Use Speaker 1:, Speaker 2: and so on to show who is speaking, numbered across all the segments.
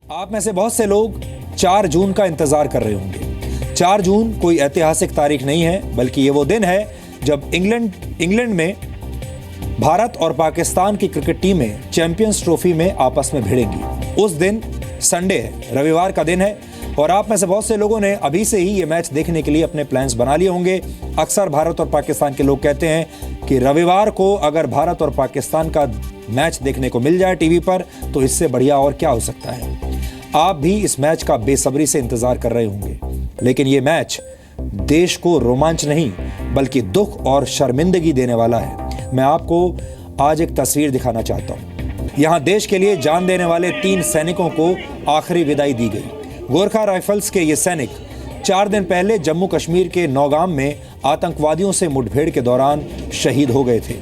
Speaker 1: आप में से बहुत से लोग 4 जून का इंतजार कर रहे होंगे। 4 जून कोई ऐतिहासिक तारीख नहीं है, बल्कि ये वो दिन है जब इंग्लैंड में भारत और पाकिस्तान की क्रिकेट टीमें चैंपियंस ट्रॉफी में आपस में भिड़ेंगी। उस दिन संडे है, रविवार का दिन है, और आप में से बहुत से लोगों ने अभी से ही ये मैच देखने के लिए अपने प्लान्स बना लिए होंगे। अक्सर भारत और पाकिस्तान के लोग कहते हैं कि रविवार को अगर भारत और पाकिस्तान का मैच देखने को मिल जाए टीवी पर तो इससे बढ़िया और क्या हो सकता है। आप भी इस मैच का बेसब्री से इंतजार कर रहे होंगे, लेकिन ये मैच देश को रोमांच नहीं बल्कि दुख और शर्मिंदगी देने वाला है। मैं आपको आज एक तस्वीर दिखाना चाहता हूँ। यहाँ देश के लिए जान देने वाले 3 सैनिकों को आखिरी विदाई दी गई। गोरखा राइफल्स के ये सैनिक 4 दिन पहले जम्मू कश्मीर के नौगाम में आतंकवादियों से मुठभेड़ के दौरान शहीद हो गए थे।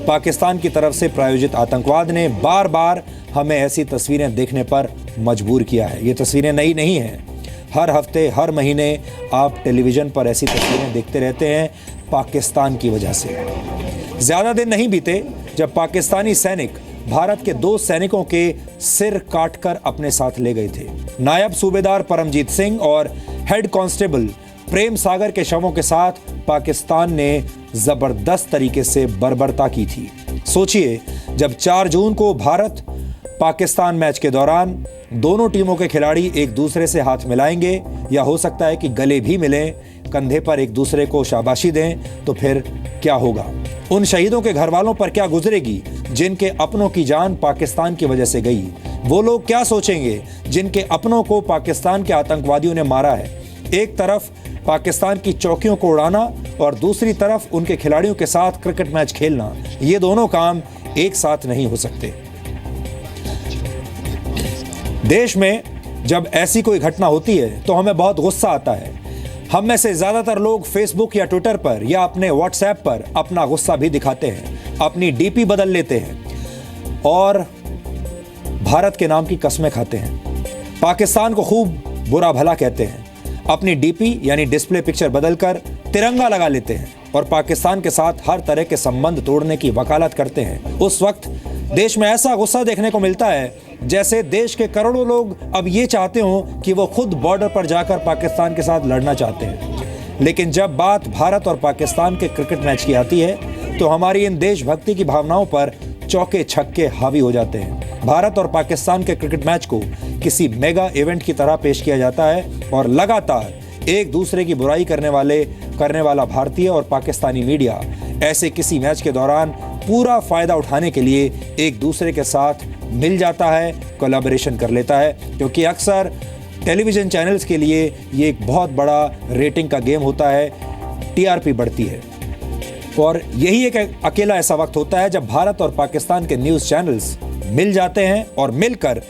Speaker 1: पाकिस्तान की तरफ से प्रायोजित आतंकवाद ने बार बार हमें ऐसी तस्वीरें देखने पर मजबूर किया है। ये तस्वीरें नई नहीं हैं। हर हफ्ते, हर महीने आप टेलीविज़न पर ऐसी तस्वीरें देखते रहते हैं पाकिस्तान की वजह से। ज़्यादा दिन नहीं बीते जब पाकिस्तानी सैनिक भारत के 2 सैनिकों के सिर काटकर अपने साथ ले गए थे। नायब सूबेदार परमजीत सिंह और हेड कांस्टेबल प्रेम सागर के शवों के साथ पाकिस्तान ने जबरदस्त तरीके से बर्बरता की थी। सोचिए, जब 4 जून को भारत पाकिस्तान मैच के दौरान दोनों टीमों के खिलाड़ी एक दूसरे से हाथ मिलाएंगे, या हो सकता है कि गले भी मिलें, कंधे पर एक दूसरे को शाबाशी दें, तो फिर क्या होगा? उन शहीदों के घर वालों पर क्या गुजरेगी जिनके अपनों की जान पाकिस्तान की वजह से गई? वो लोग क्या सोचेंगे जिनके अपनों को पाकिस्तान के आतंकवादियों ने मारा है? एक तरफ पाकिस्तान की चौकियों को उड़ाना और दूसरी तरफ उनके खिलाड़ियों के साथ क्रिकेट मैच खेलना, ये दोनों काम एक साथ नहीं हो सकते। देश में जब ऐसी कोई घटना होती है तो हमें बहुत गुस्सा आता है। हम में से ज़्यादातर लोग फेसबुक या ट्विटर पर या अपने व्हाट्सएप पर अपना गुस्सा भी दिखाते हैं, अपनी डीपी बदल लेते हैं और भारत के नाम की कसमें खाते हैं। पाकिस्तान को खूब बुरा भला कहते हैं, अपनी डीपी यानी डिस्प्ले पिक्चर बदलकर तिरंगा लगा लेते हैं और पाकिस्तान के साथ हर तरह के संबंध तोड़ने की वकालत करते हैं। उस वक्त देश में ऐसा गुस्सा देखने को मिलता है जैसे देश के करोड़ों लोग अब ये चाहते हों कि वो खुद बॉर्डर पर जाकर पाकिस्तान के साथ लड़ना चाहते हैं। लेकिन जब बात भारत और पाकिस्तान के क्रिकेट मैच की आती है तो हमारी इन देशभक्ति की भावनाओं पर चौके छक्के हावी हो जाते हैं। भारत और पाकिस्तान के क्रिकेट मैच को किसी मेगा इवेंट की तरह पेश किया जाता है और लगातार एक दूसरे की बुराई करने वाला भारतीय और पाकिस्तानी मीडिया ऐसे किसी मैच के दौरान पूरा फायदा उठाने के लिए एक दूसरे के साथ मिल जाता है, कोलैबोरेशन कर लेता है, क्योंकि अक्सर टेलीविज़न चैनल्स के लिए ये एक बहुत बड़ा रेटिंग का गेम होता है, टीआरपी बढ़ती है। और यही एक अकेला ऐसा वक्त होता है जब भारत और पाकिस्तान के न्यूज़ चैनल्स मिल जाते हैं और मिलकर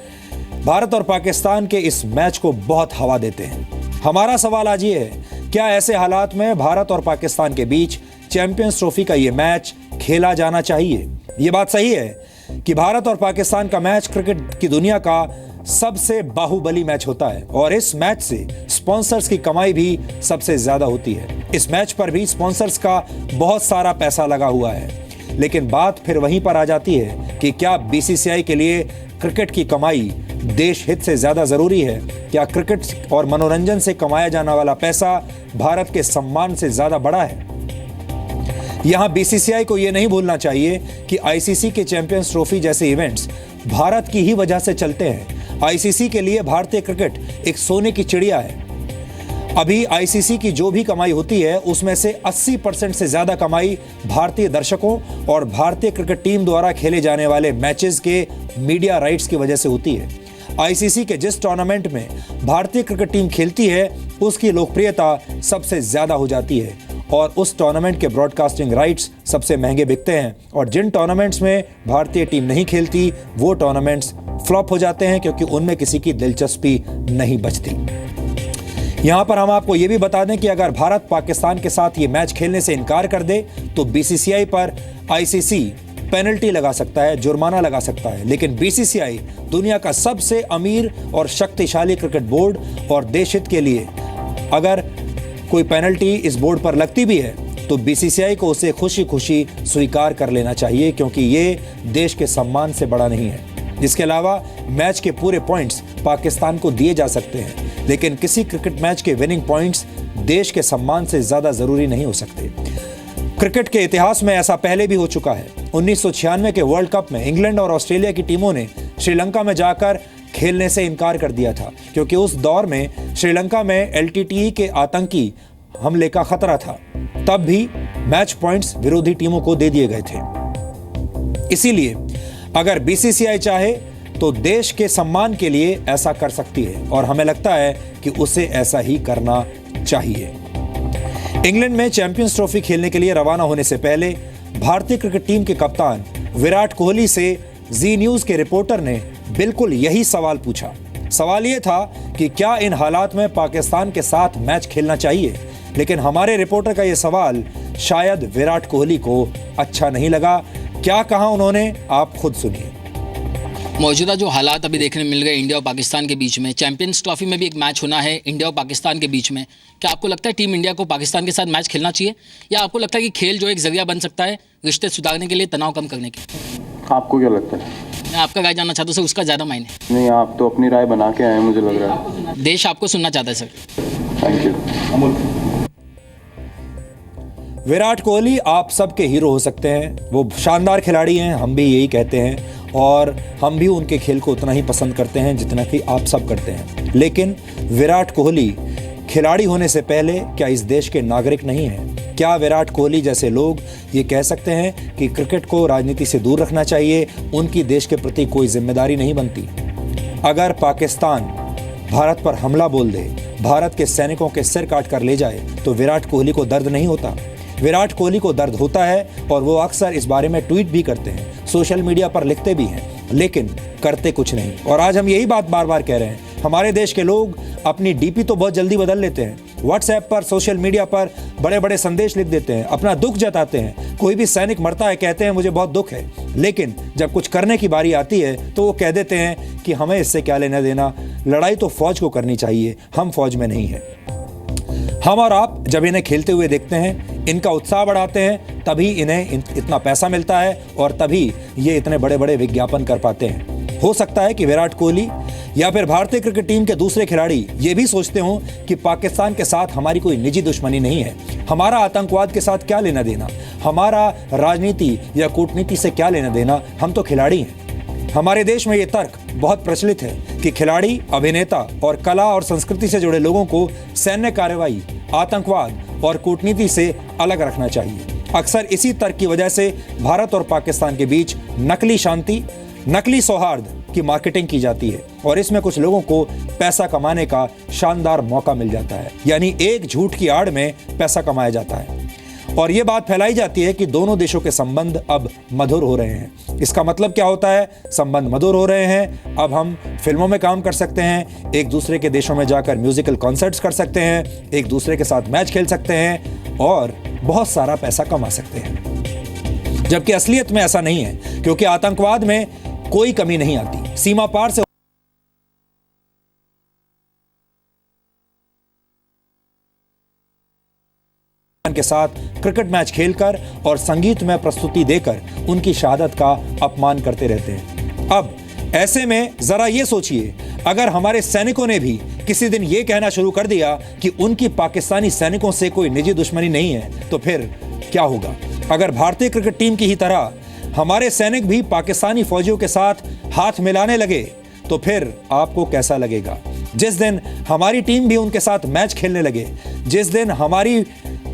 Speaker 1: भारत और पाकिस्तान के इस मैच को बहुत हवा देते हैं। हमारा सवाल आज ये है, क्या ऐसे हालात में भारत और पाकिस्तान के बीच चैंपियंस ट्रॉफी का ये मैच खेला जाना चाहिए? ये बात सही है कि भारत और पाकिस्तान का मैच क्रिकेट की दुनिया का सबसे बाहुबली मैच होता है और इस मैच से स्पॉन्सर्स की कमाई भी सबसे ज्यादा होती है। इस मैच पर भी स्पॉन्सर्स का बहुत सारा पैसा लगा हुआ है। लेकिन बात फिर वहीं पर आ जाती है कि क्या बीसीसीआई के लिए क्रिकेट की कमाई देश हित से ज्यादा जरूरी है? क्या क्रिकेट और मनोरंजन से कमाया जाने वाला पैसा भारत के सम्मान से ज्यादा बड़ा है? यहां बीसीसीआई को यह नहीं भूलना चाहिए कि आईसीसी के चैंपियंस ट्रॉफी जैसे इवेंट्स भारत की ही वजह से चलते हैं। आईसीसी के लिए भारतीय क्रिकेट एक सोने की चिड़िया है। अभी आईसीसी की जो भी कमाई होती है उसमें से 80% से ज्यादा कमाई भारतीय दर्शकों और भारतीय क्रिकेट टीम द्वारा खेले जाने वाले मैचेस के मीडिया राइट्स की वजह से होती है। आईसीसी के जिस टूर्नामेंट में भारतीय क्रिकेट टीम खेलती है उसकी लोकप्रियता सबसे ज्यादा हो जाती है और उस टूर्नामेंट के ब्रॉडकास्टिंग राइट्स सबसे महंगे बिकते हैं। और जिन टूर्नामेंट्स में भारतीय टीम नहीं खेलती वो टूर्नामेंट्स फ्लॉप हो जाते हैं क्योंकि उनमें किसी की दिलचस्पी नहीं बचती। यहां पर हम आपको यह भी बता दें कि अगर भारत पाकिस्तान के साथ ये मैच खेलने से इनकार कर दे तो बीसीसीआई पर आईसीसी पेनल्टी लगा सकता है, जुर्माना लगा सकता है। लेकिन बीसीसीआई दुनिया का सबसे अमीर और शक्तिशाली क्रिकेट बोर्ड और देश हित के लिए अगर कोई पेनल्टी इस बोर्ड पर लगती भी है तो बीसीसीआई को उसे खुशी खुशी स्वीकार कर लेना चाहिए, क्योंकि ये देश के सम्मान से बड़ा नहीं है। इसके अलावा मैच के पूरे पॉइंट्स पाकिस्तान को दिए जा सकते हैं, लेकिन किसी क्रिकेट मैच के विनिंग पॉइंट्स देश के सम्मान से ज्यादा जरूरी नहीं हो सकते। क्रिकेट के इतिहास में ऐसा पहले भी हो चुका है। 1996 के वर्ल्ड कप में इंग्लैंड और ऑस्ट्रेलिया की टीमों ने श्रीलंका में जाकर खेलने से इनकार कर दिया था, क्योंकि उस दौर में श्रीलंका में LTTE के आतंकी हमले का खतरा था। तब भी मैच पॉइंट्स विरोधी टीमों को दे दिए गए थे। इसीलिए अगर BCCI चाहे तो देश के सम्मान के लिए ऐसा कर सकती है, और हमें लगता है कि उसे ऐसा ही करना चाहिए। इंग्लैंड में चैंपियंस ट्रॉफी खेलने के लिए रवाना होने से पहले भारतीय क्रिकेट टीम के कप्तान विराट कोहली से जी न्यूज के रिपोर्टर ने बिल्कुल यही सवाल पूछा। सवाल यह था कि क्या इन हालात में पाकिस्तान के साथ मैच खेलना चाहिए, लेकिन हमारे रिपोर्टर का यह सवाल शायद विराट कोहली को अच्छा नहीं लगा। क्या कहा उन्होंने, आप खुद सुनिए।
Speaker 2: मौजूदा जो हालात अभी देखने मिल गए इंडिया और पाकिस्तान के बीच में, चैंपियंस ट्रॉफी में भी एक मैच होना है इंडिया और पाकिस्तान के बीच में, क्या आपको लगता है टीम इंडिया को पाकिस्तान के साथ मैच खेलना चाहिए, या आपको लगता है कि खेल जो एक जरिया बन सकता है रिश्ते सुधारने के लिए, तनाव कम करने के?
Speaker 3: आपको क्या लगता है?
Speaker 2: मैं आपका राय जानना चाहता हूँ सर, उसका ज़्यादा मायने
Speaker 3: नहीं, आप तो अपनी राय बना के आए, मुझे लग रहा है।
Speaker 2: देश आपको सुनना चाहता है sir.
Speaker 3: Thank you.
Speaker 1: Virat Kohli आप सबके हीरो हो सकते हैं, वो शानदार खिलाड़ी हैं, हम भी यही कहते हैं, और हम भी उनके खेल को उतना ही पसंद करते हैं जितना कि आप सब करते हैं। लेकिन विराट कोहली खिलाड़ी होने से पहले क्या इस देश के नागरिक नहीं हैं? क्या विराट कोहली जैसे लोग ये कह सकते हैं कि क्रिकेट को राजनीति से दूर रखना चाहिए, उनकी देश के प्रति कोई जिम्मेदारी नहीं बनती? अगर पाकिस्तान भारत पर हमला बोल दे, भारत के सैनिकों के सिर काट कर ले जाए, तो विराट कोहली को दर्द नहीं होता? विराट कोहली को दर्द होता है, और वो अक्सर इस बारे में ट्वीट भी करते हैं, सोशल मीडिया पर लिखते भी हैं, लेकिन करते कुछ नहीं। और आज हम यही बात बार बार कह रहे हैं। हमारे देश के लोग अपनी DP तो बहुत जल्दी बदल लेते हैं, व्हाट्सएप पर, सोशल मीडिया पर बड़े बड़े संदेश लिख देते हैं, अपना दुख जताते हैं। कोई भी सैनिक मरता है, कहते हैं मुझे बहुत दुख है, लेकिन जब कुछ करने की बारी आती है तो वो कह देते हैं कि हमें इससे क्या लेना देना, लड़ाई तो फौज को करनी चाहिए, हम फौज में नहीं है। हम और आप जब इन्हें खेलते हुए देखते हैं, इनका उत्साह बढ़ाते हैं, तभी इन्हें इतना पैसा मिलता है, और तभी ये इतने बड़े बड़े विज्ञापन कर पाते हैं। हो सकता है कि विराट कोहली या फिर भारतीय क्रिकेट टीम के दूसरे खिलाड़ी ये भी सोचते हों कि पाकिस्तान के साथ हमारी कोई निजी दुश्मनी नहीं है, हमारा आतंकवाद के साथ क्या लेना देना, हमारा राजनीति या कूटनीति से क्या लेना देना, हम तो खिलाड़ी हैं। हमारे देश में ये तर्क बहुत प्रचलित है कि खिलाड़ी, अभिनेता और कला और संस्कृति से जुड़े लोगों को सैन्य कार्रवाई, आतंकवाद और कूटनीति से अलग रखना चाहिए। अक्सर इसी तर्क की वजह से भारत और पाकिस्तान के बीच नकली शांति, नकली सौहार्द की मार्केटिंग की जाती है, और इसमें कुछ लोगों को पैसा कमाने का शानदार मौका मिल जाता है। यानी एक झूठ की आड़ में पैसा कमाया जाता है, और ये बात फैलाई जाती है कि दोनों देशों के संबंध अब मधुर हो रहे हैं। इसका मतलब क्या होता है? संबंध मधुर हो रहे हैं, अब हम फिल्मों में काम कर सकते हैं, एक दूसरे के देशों में जाकर म्यूजिकल कॉन्सर्ट्स कर सकते हैं, एक दूसरे के साथ मैच खेल सकते हैं, और बहुत सारा पैसा कमा सकते हैं। जबकि असलियत में ऐसा नहीं है, क्योंकि आतंकवाद में कोई कमी नहीं आती। सीमा पार से के साथ क्रिकेट मैच खेलकर और संगीतमय प्रस्तुति देकर उनकी शहादत का अपमान करते रहते हैं। अब ऐसे में जरा ये सोचिए, अगर हमारे सैनिकों ने भी किसी दिन ये कहना शुरू कर दिया कि उनकी पाकिस्तानी सैनिकों से कोई निजी दुश्मनी नहीं है, तो फिर क्या होगा? अगर भारतीय क्रिकेट टीम की ही तरह हमारे सैनिक भी पाकिस्तानी फौजियों के साथ हाथ मिलाने लगे, तो फिर आपको कैसा लगेगा? जिस दिन हमारी टीम भी उनके साथ मैच खेलने लगे, जिस दिन हमारी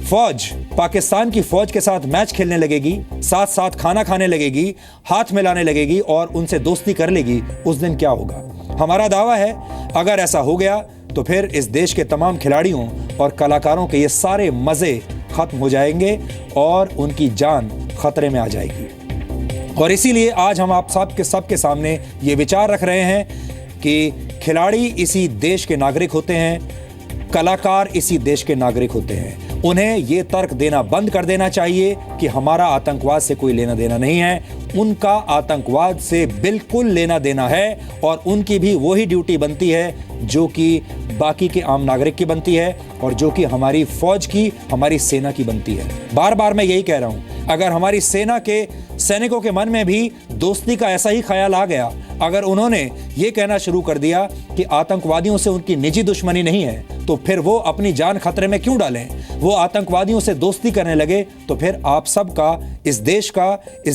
Speaker 1: फौज पाकिस्तान की फौज के साथ मैच खेलने लगेगी, साथ साथ खाना खाने लगेगी, हाथ मिलाने लगेगी और उनसे दोस्ती कर लेगी, उस दिन क्या होगा? हमारा दावा है, अगर ऐसा हो गया तो फिर इस देश के तमाम खिलाड़ियों और कलाकारों के ये सारे मजे खत्म हो जाएंगे और उनकी जान खतरे में आ जाएगी। और इसीलिए आज हम आप सबके सामने ये विचार रख रहे हैं कि खिलाड़ी इसी देश के नागरिक होते हैं, कलाकार इसी देश के नागरिक होते हैं, उन्हें ये तर्क देना बंद कर देना चाहिए कि हमारा आतंकवाद से कोई लेना देना नहीं है। उनका आतंकवाद से बिल्कुल लेना देना है और उनकी भी वही ड्यूटी बनती है जो कि बाकी के आम नागरिक की बनती है और जो कि हमारी फौज की, हमारी सेना की बनती है। बार बार मैं यही कह रहा हूं, अगर हमारी सेना के सैनिकों के मन में भी दोस्ती का ऐसा ही ख्याल आ गया, अगर उन्होंने ये कहना शुरू कर दिया कि आतंकवादियों से उनकी निजी दुश्मनी नहीं है, तो फिर वो अपनी जान खतरे में क्यों डालें? वो आतंकवादियों से दोस्ती करने लगे तो फिर आप सबका, इस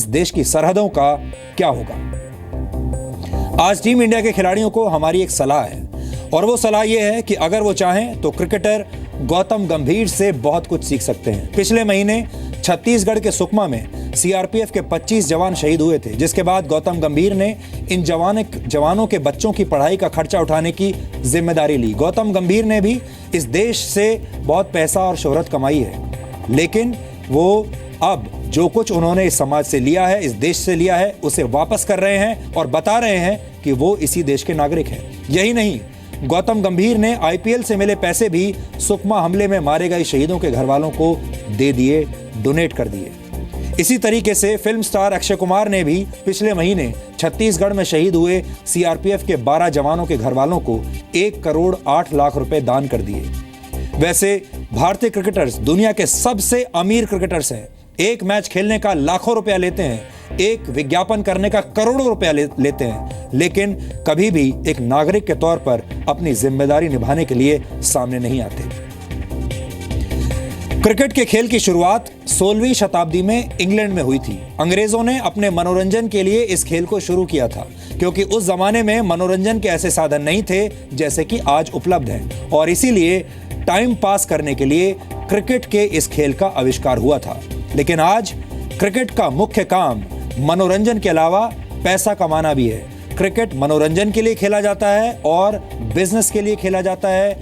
Speaker 1: देश की सरहदों का क्या होगा? आज टीम इंडिया के खिलाड़ियों को हमारी एक सलाह है और वो सलाह ये है कि अगर वो चाहें तो क्रिकेटर गौतम गंभीर से बहुत कुछ सीख सकते हैं। पिछले महीने छत्तीसगढ़ के सुकमा में सीआरपीएफ के 25 जवान शहीद हुए थे, जिसके बाद गौतम गंभीर ने इन जवानों के बच्चों की पढ़ाई का खर्चा उठाने की जिम्मेदारी ली। गौतम गंभीर ने भी इस देश से बहुत पैसा और शोहरत कमाई है, लेकिन वो अब जो कुछ उन्होंने इस समाज से लिया है, इस देश से लिया है, उसे वापस कर रहे हैं और बता रहे हैं कि वो इसी देश के नागरिक हैं। यही नहीं, गौतम गंभीर ने आईपीएल से मिले पैसे भी सुकमा हमले में मारे गए शहीदों के घर वालों को दे दिए, डोनेट कर दिए। इसी तरीके से फिल्म स्टार अक्षय कुमार ने भी पिछले महीने छत्तीसगढ़ में शहीद हुए सीआरपीएफ के 12 जवानों के घर वालों को 1 करोड़ 8 लाख रुपए दान कर दिए। वैसे भारतीय क्रिकेटर्स दुनिया के सबसे अमीर क्रिकेटर्स हैं। एक मैच खेलने का लाखों रुपया लेते हैं, एक विज्ञापन करने का करोड़ों रुपया लेते हैं, लेकिन कभी भी एक नागरिक के तौर पर अपनी जिम्मेदारी निभाने के लिए सामने नहीं आते। क्रिकेट के खेल की शुरुआत 16वीं शताब्दी में इंग्लैंड में हुई थी। अंग्रेजों ने अपने मनोरंजन के लिए इस खेल को शुरू किया था, क्योंकि उस जमाने में मनोरंजन के ऐसे साधन नहीं थे जैसे कि आज उपलब्ध हैं, और इसीलिए टाइम पास करने के लिए क्रिकेट के इस खेल का आविष्कार हुआ था। लेकिन आज क्रिकेट का मुख्य काम मनोरंजन के अलावा पैसा कमाना भी है। क्रिकेट मनोरंजन के लिए खेला जाता है और बिजनेस के लिए खेला जाता है,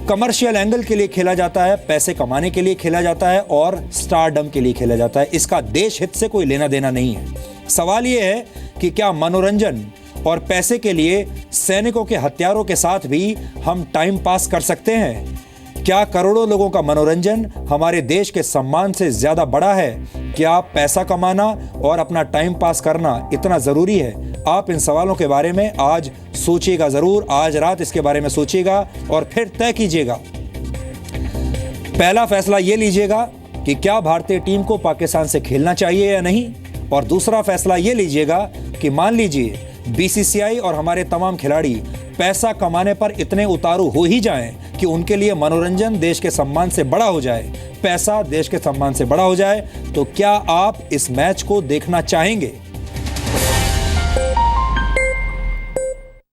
Speaker 1: कमर्शियल एंगल के लिए खेला जाता है, पैसे कमाने के लिए खेला जाता है और स्टारडम के लिए खेला जाता है। इसका देश हित से कोई लेना देना नहीं है। सवाल यह है कि क्या मनोरंजन और पैसे के लिए सैनिकों के हथियारों के साथ भी हम टाइम पास कर सकते हैं? क्या करोड़ों लोगों का मनोरंजन हमारे देश के सम्मान से ज्यादा बड़ा है? क्या पैसा कमाना और अपना टाइम पास करना इतना जरूरी है? आप इन सवालों के बारे में आज सोचिएगा जरूर, आज रात इसके बारे में सोचिएगा और फिर तय कीजिएगा। पहला फैसला ये लीजिएगा कि क्या भारतीय टीम को पाकिस्तान से खेलना चाहिए या नहीं, और दूसरा फैसला ये लीजिएगा कि मान लीजिए बीसीसीआई और हमारे तमाम खिलाड़ी पैसा कमाने पर इतने उतारू हो ही जाएं कि उनके लिए मनोरंजन देश के सम्मान से बड़ा हो जाए, पैसा देश के सम्मान से बड़ा हो जाए, तो क्या आप इस मैच को देखना चाहेंगे?